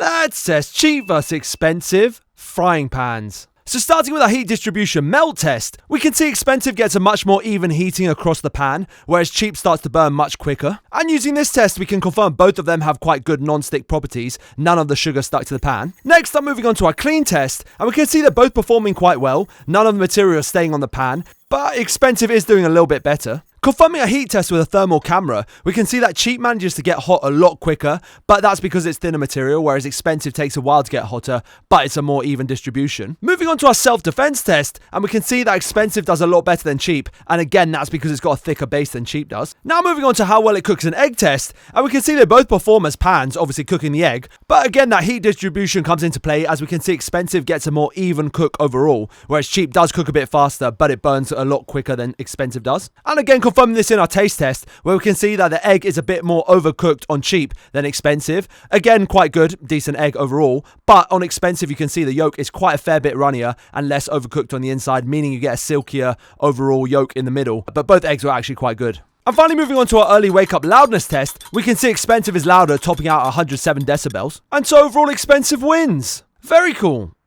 Let's test cheap versus expensive frying pans. So starting with our heat distribution melt test, we can see expensive gets a much more even heating across the pan, whereas cheap starts to burn much quicker. And using this test, we can confirm both of them have quite good non-stick properties, none of the sugar stuck to the pan. Next, I'm moving on to our clean test, and we can see they're both performing quite well, none of the material is staying on the pan, but expensive is doing a little bit better. Confirming a heat test with a thermal camera, we can see that cheap manages to get hot a lot quicker, but that's because it's thinner material, whereas expensive takes a while to get hotter, but it's a more even distribution. Moving on to our self-defense test, and we can see that expensive does a lot better than cheap, and again, that's because it's got a thicker base than cheap does. Now moving on to how well it cooks an egg test, and we can see they both perform as pans, obviously cooking the egg, but again, that heat distribution comes into play, as we can see expensive gets a more even cook overall, whereas cheap does cook a bit faster, but it burns a lot quicker than expensive does. And again, confirming this in our taste test, where we can see that the egg is a bit more overcooked on cheap than expensive. Again, quite good, decent egg overall, but on expensive you can see the yolk is quite a fair bit runnier and less overcooked on the inside, meaning you get a silkier overall yolk in the middle, but both eggs were actually quite good. And finally moving on to our early wake up loudness test, we can see expensive is louder, topping out 107 decibels, and so overall expensive wins. Very cool.